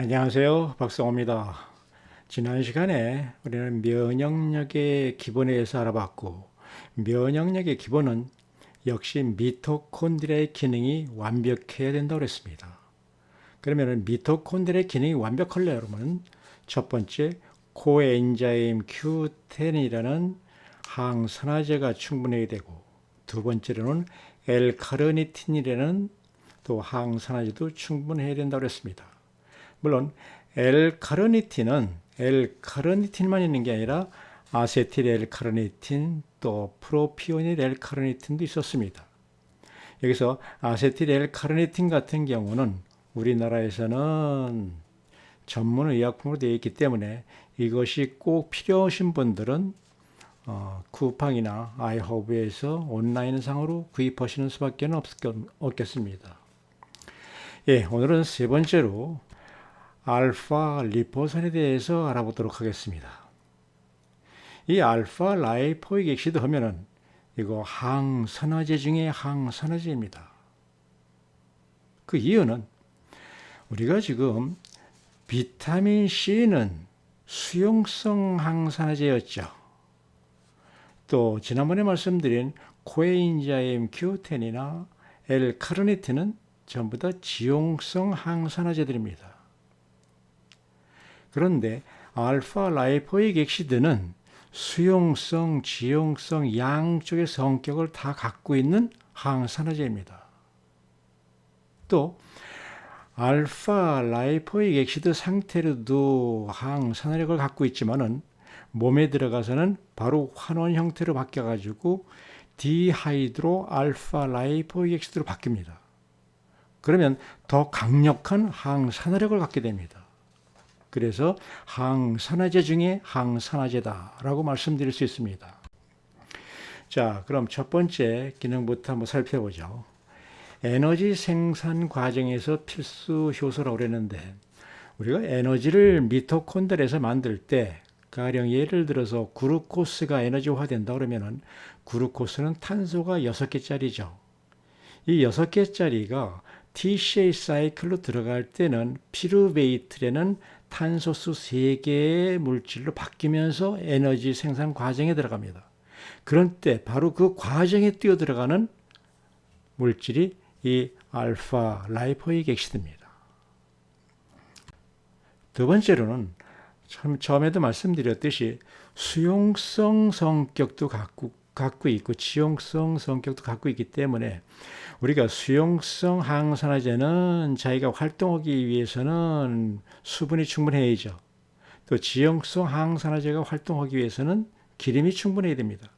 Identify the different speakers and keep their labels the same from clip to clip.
Speaker 1: 안녕하세요. 박성호입니다. 지난 시간에 우리는 면역력의 기본에 대해서 알아봤고, 면역력의 기본은 역시 미토콘드리아의 기능이 완벽해야 된다고 했습니다. 그러면 미토콘드리아의 기능이 완벽하려면 첫 번째, 코엔자임 Q10이라는 항산화제가 충분해야 되고, 두 번째로는 L카르니틴이라는 또 항산화제도 충분해야 된다고 했습니다. 물론 L카르니틴만 있는 게 아니라 아세틸 L카르니틴 또 프로피오닐 L카르니틴도 있었습니다. 여기서 아세틸 L카르니틴 같은 경우는 우리나라에서는 전문 의약품으로 되어 있기 때문에 이것이 꼭 필요하신 분들은 쿠팡이나 아이허브에서 온라인상으로 구입하시는 수밖에 없겠습니다. 예, 오늘은 세 번째로 알파 리포산에 대해서 알아보도록 하겠습니다. 이 알파 라이포익 액시드 하면은 이거 항산화제 중에 항산화제입니다. 그 이유는 우리가 지금 비타민 C는 수용성 항산화제였죠. 또 지난번에 말씀드린 코엔자임 Q10이나 L카르니틴은 전부 다 지용성 항산화제들입니다. 그런데 알파 라이포익 액시드는 수용성, 지용성 양쪽의 성격을 다 갖고 있는 항산화제입니다. 또 알파 라이포익 액시드 상태로도 항산화력을 갖고 있지만은 몸에 들어가서는 바로 환원 형태로 바뀌어가지고 디하이드로 알파 라이포익 액시드로 바뀝니다. 그러면 더 강력한 항산화력을 갖게 됩니다. 그래서 항산화제 중에 항산화제다라고 말씀드릴 수 있습니다. 자, 그럼 첫 번째 기능부터 한번 살펴보죠. 에너지 생산 과정에서 필수 효소라고 그랬는데 우리가 에너지를 미토콘드리아에서 만들 때 가령 예를 들어서 글루코스가 에너지화 된다 그러면은 글루코스는 탄소가 6개짜리죠. 이 6개짜리가 TCA 사이클로 들어갈 때는 피루베이트라는 탄소수 3개의 물질로 바뀌면서 에너지 생산 과정에 들어갑니다. 그런 때 바로 그 과정에 뛰어 들어가는 물질이 이 알파 라이포익 액시드입니다. 두 번째로는 처음에도 말씀드렸듯이 수용성 성격도 갖고 있고 지용성 성격도 갖고 있기 때문에 우리가 수용성 항산화제는 자기가 활동하기 위해서는 수분이 충분해야죠. 또 지용성 항산화제가 활동하기 위해서는 기름이 충분해야 됩니다.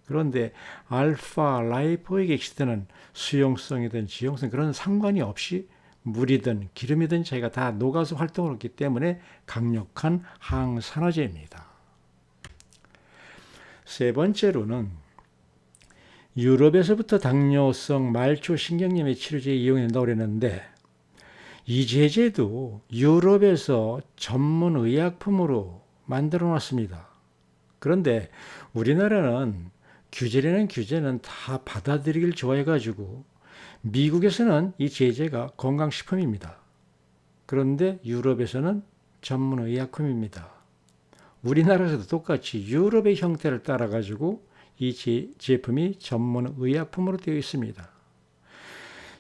Speaker 1: 그런데 알파 라이포익 액시드는 수용성이든 지용성 그런 상관이 없이 물이든 기름이든 자기가 다 녹아서 활동을 하기 때문에 강력한 항산화제입니다. 세 번째로는 유럽에서부터 당뇨성 말초신경염의 치료제에 이용된다고 그랬는데 이 제제도 유럽에서 전문 의약품으로 만들어 놨습니다. 그런데 우리나라는 규제는 다 받아들이길 좋아해가지고 미국에서는 이 제제가 건강식품입니다. 그런데 유럽에서는 전문 의약품입니다. 우리나라에서도 똑같이 유럽의 형태를 따라가지고 이 제품이 전문 의약품으로 되어 있습니다.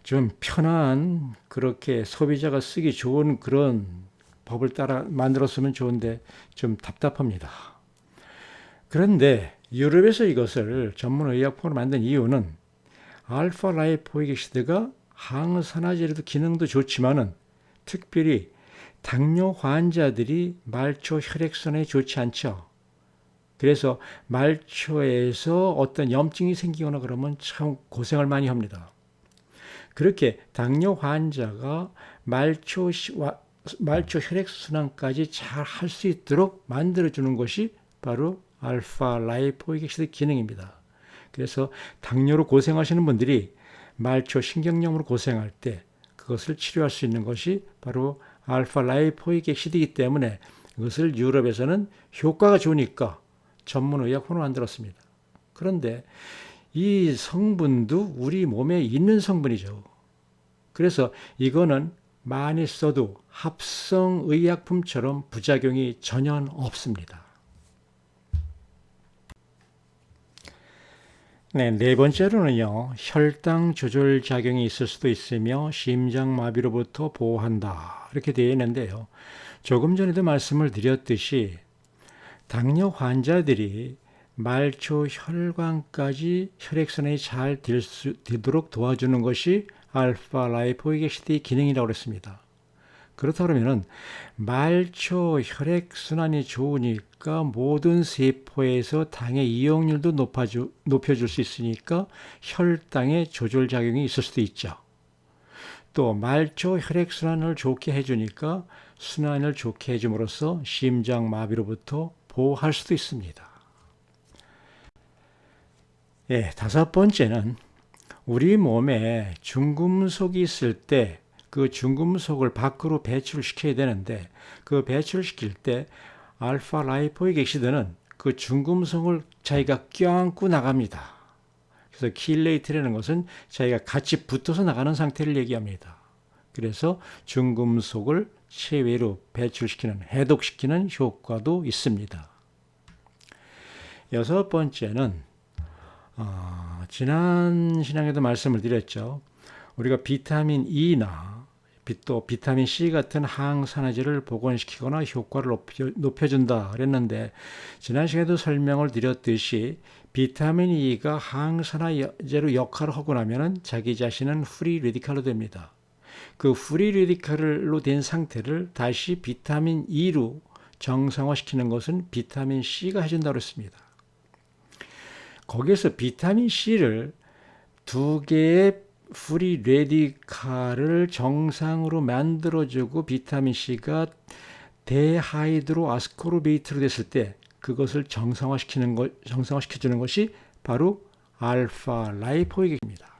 Speaker 1: 좀 편한 그렇게 소비자가 쓰기 좋은 그런 법을 따라 만들었으면 좋은데 좀 답답합니다. 그런데 유럽에서 이것을 전문 의약품으로 만든 이유는 알파 라이포익 액시드가 항산화제로도 기능도 좋지만은 특별히 당뇨 환자들이 말초 혈액순환에 좋지 않죠. 그래서 말초에서 어떤 염증이 생기거나 그러면 참 고생을 많이 합니다. 그렇게 당뇨 환자가 말초 혈액순환까지 잘 할 수 있도록 만들어주는 것이 바로 알파 라이포익 액시드 기능입니다. 그래서 당뇨로 고생하시는 분들이 말초 신경염으로 고생할 때 그것을 치료할 수 있는 것이 바로 알파 라이포익 액시드이기 때문에 이것을 유럽에서는 효과가 좋으니까 전문 의약품으로 만들었습니다. 그런데 이 성분도 우리 몸에 있는 성분이죠. 그래서 이거는 많이 써도 합성의약품처럼 부작용이 전혀 없습니다. 네 번째로는요, 혈당 조절 작용이 있을 수도 있으며 심장마비로부터 보호한다. 이렇게 되어 있는데요. 조금 전에도 말씀을 드렸듯이 당뇨 환자들이 말초 혈관까지 혈액순환이 잘 되도록 도와주는 것이 알파 라이포익 애시드의 기능이라고 했습니다. 그렇다 그러면 말초 혈액순환이 좋으니까 모든 세포에서 당의 이용률도 높여줄 수 있으니까 혈당의 조절작용이 있을 수도 있죠. 또 말초 혈액순환을 좋게 해주니까 순환을 좋게 해줌으로써 심장마비로부터 보호할 수도 있습니다. 다섯 번째는 우리 몸에 중금속이 있을 때 그 중금속을 밖으로 배출시켜야 되는데 그 배출시킬 때 알파 라이포익 애시드는 그 중금속을 자기가 껴안고 나갑니다. 그래서 킬레이트라는 것은 자기가 같이 붙어서 나가는 상태를 얘기합니다. 그래서 중금속을 체외로 배출시키는, 해독시키는 효과도 있습니다. 여섯 번째는 지난 시간에도 말씀을 드렸죠. 우리가 비타민 E나 또 비타민 C 같은 항산화제를 복원시키거나 효과를 높여준다 그랬는데 지난 시간에도 설명을 드렸듯이 비타민 E가 항산화제로 역할을 하고 나면 자기 자신은 프리 레디칼로 됩니다. 그 프리 레디칼로 된 상태를 다시 비타민 E로 정상화시키는 것은 비타민 C가 해준다고 했습니다. 거기에서 비타민 C를 두 개의 프리 레디칼을 정상으로 만들어주고 비타민 C가 데하이드로 아스코르베이트로 됐을 때 그것을 정상화시켜주는 것이 바로 알파 라이포익입니다.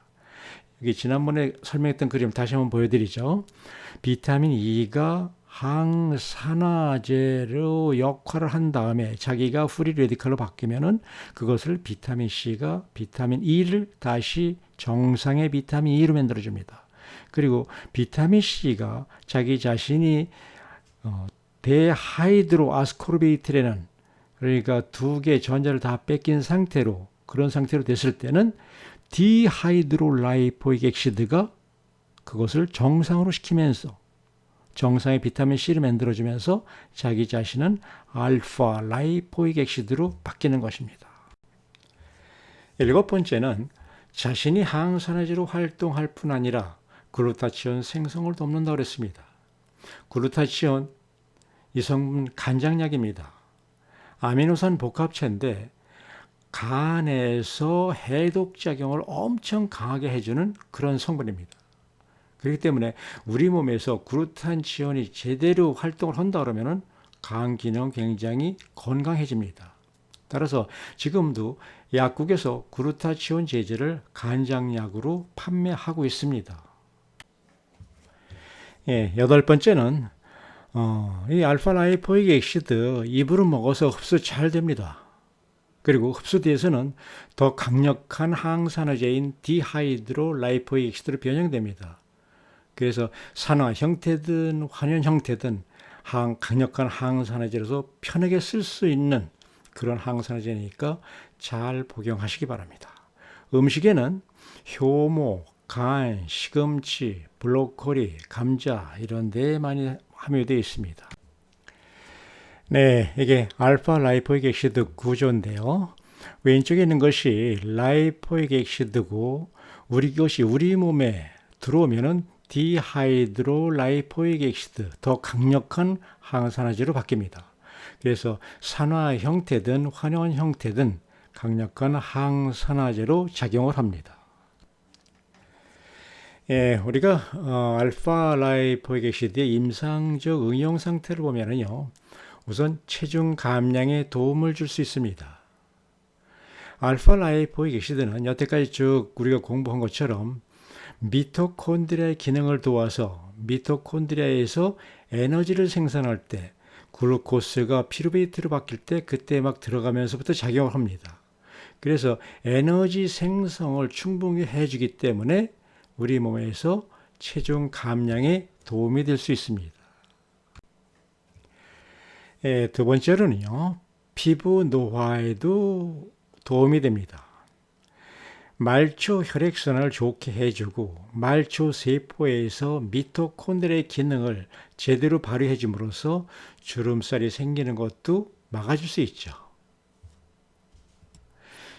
Speaker 1: 여기 지난번에 설명했던 그림 다시 한번 보여드리죠. 비타민 E가 항산화제로 역할을 한 다음에 자기가 프리 레디칼로 바뀌면은 그것을 비타민 C가 비타민 E를 다시 정상의 비타민 E로 만들어줍니다. 그리고 비타민 C가 자기 자신이 데하이드로 아스코르베이트라는 그러니까 두 개의 전자를 다 뺏긴 상태로 그런 상태로 됐을 때는 디하이드로 라이포익 애시드가 그것을 정상으로 시키면서 정상의 비타민 C를 만들어주면서 자기 자신은 알파 라이포익 애시드로 바뀌는 것입니다. 일곱 번째는 자신이 항산화제로 활동할 뿐 아니라 글루타치온 생성을 돕는다고 했습니다. 글루타치온 이 성분 간장약입니다. 아미노산 복합체인데 간에서 해독작용을 엄청 강하게 해주는 그런 성분입니다. 그렇기 때문에 우리 몸에서 글루타치온이 제대로 활동을 한다 그러면 간 기능 굉장히 건강해집니다. 따라서 지금도 약국에서 글루타치온 제제를 간장약으로 판매하고 있습니다. 여덟 번째는 이 알파 라이포익 애시드 입으로 먹어서 흡수 잘 됩니다. 그리고 흡수돼서는 더 강력한 항산화제인 디하이드로 라이포익 애시드로 변형됩니다. 그래서 산화 형태든 환연 형태든 강력한 항산화제로서 편하게 쓸 수 있는 그런 항산화제니까 잘 복용하시기 바랍니다. 음식에는 효모, 간, 시금치, 브로콜리, 감자 이런 데 많이 함유되어 있습니다. 이게 알파 라이포익 애시드 구조인데요. 왼쪽에 있는 것이 라이포익 애시드고 이것이 우리 몸에 들어오면은 디하이드로 라이포익 애시드, 더 강력한 항산화제로 바뀝니다. 그래서 산화 형태든 환원 형태든 강력한 항산화제로 작용을 합니다. 우리가 알파 라이포익 애시드의 임상적 응용 상태를 보면은요, 우선 체중 감량에 도움을 줄 수 있습니다. 알파 라이포익 애시드는 여태까지 쭉 우리가 공부한 것처럼 미토콘드리아의 기능을 도와서 미토콘드리아에서 에너지를 생산할 때 글루코스가 피루베이트로 바뀔 때 그때 막 들어가면서부터 작용을 합니다. 그래서 에너지 생성을 충분히 해주기 때문에 우리 몸에서 체중 감량에 도움이 될 수 있습니다. 두 번째로는요, 피부 노화에도 도움이 됩니다. 말초 혈액순환을 좋게 해주고 말초 세포에서 미토콘드리아의 기능을 제대로 발휘해 줌으로써 주름살이 생기는 것도 막아줄 수 있죠.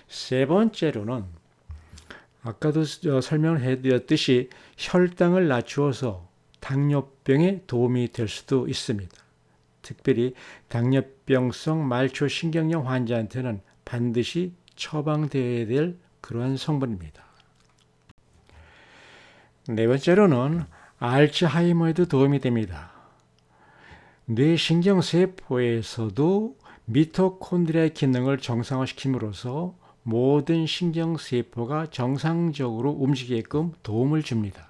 Speaker 1: 세 번째로는 아까도 설명을 해드렸듯이 혈당을 낮추어서 당뇨병에 도움이 될 수도 있습니다. 특별히 당뇨병성 말초신경염 환자한테는 반드시 처방되어야 될 그러한 성분입니다. 네 번째로는 알츠하이머에도 도움이 됩니다. 뇌신경세포에서도 미토콘드리아의 기능을 정상화시킴으로써 모든 신경세포가 정상적으로 움직이게끔 도움을 줍니다.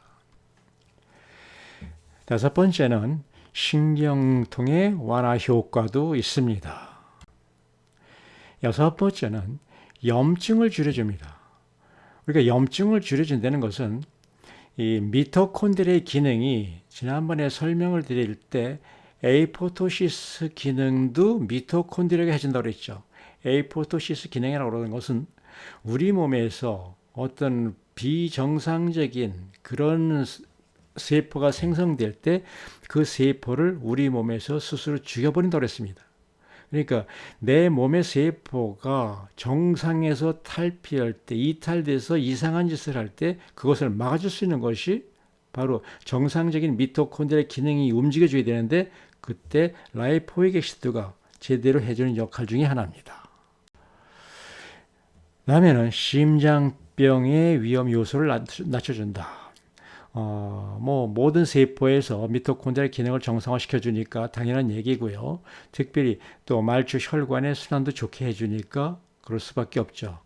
Speaker 1: 다섯 번째는 신경통의 완화 효과도 있습니다. 여섯 번째는 염증을 줄여줍니다. 우리가 염증을 줄여준다는 것은 이 미토콘드리아의 기능이 지난번에 설명을 드릴 때 에이포토시스 기능도 미토콘드리아가 해준다고 그랬죠. 에이포토시스 기능이라고 하는 것은 우리 몸에서 어떤 비정상적인 그런 세포가 생성될 때 그 세포를 우리 몸에서 스스로 죽여버린다고 했습니다. 그러니까 내 몸의 세포가 정상에서 탈피할 때, 이탈돼서 이상한 짓을 할 때 그것을 막아줄 수 있는 것이 바로 정상적인 미토콘드리아 기능이 움직여줘야 되는데 그때 라이포익 애시드가 제대로 해주는 역할 중에 하나입니다. 다음에는 심장병의 위험 요소를 낮춰준다. 모든 세포에서 미토콘드리아 기능을 정상화시켜 주니까 당연한 얘기고요. 특별히 또 말초 혈관의 순환도 좋게 해주니까 그럴 수밖에 없죠.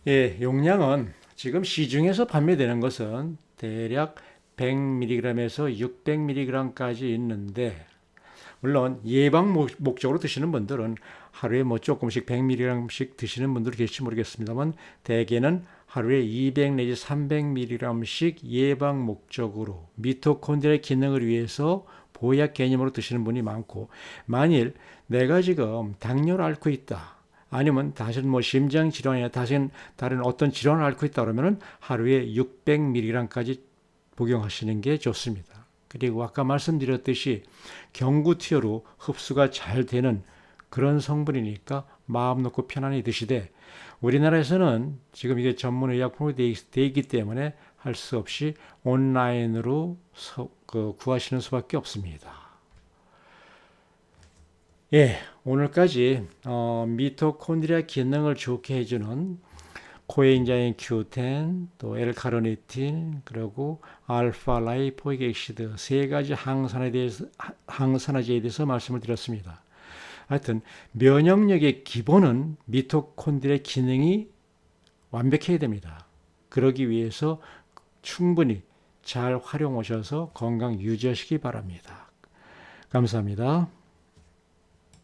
Speaker 1: 용량은 지금 시중에서 판매되는 것은 대략 100mg에서 600mg까지 있는데, 물론 예방 목적으로 드시는 분들은 하루에 조금씩 100mg씩 드시는 분들도 계실지 모르겠습니다만 대개는 하루에 200 내지 300mg씩 예방 목적으로 미토콘드리아 기능을 위해서 보약 개념으로 드시는 분이 많고, 만일 내가 지금 당뇨를 앓고 있다, 아니면 다른 심장 질환이나 다른 어떤 질환을 앓고 있다 그러면은 하루에 600mg까지 복용하시는 게 좋습니다. 그리고 아까 말씀드렸듯이 경구티어로 흡수가 잘 되는 그런 성분이니까 마음 놓고 편안히 드시되, 우리나라에서는 지금 이게 전문 의약품으로 되어 있기 때문에 할 수 없이 온라인으로 구하시는 수밖에 없습니다. 오늘까지 미토콘드리아 기능을 좋게 해주는 코엔자임 Q10, 또 L-카르니틴, 그리고 알파 라이포익 애시드 세 가지 항산화제에 대해서 말씀을 드렸습니다. 하여튼 면역력의 기본은 미토콘드리아 기능이 완벽해야 됩니다. 그러기 위해서 충분히 잘 활용하셔서 건강 유지하시기 바랍니다. 감사합니다.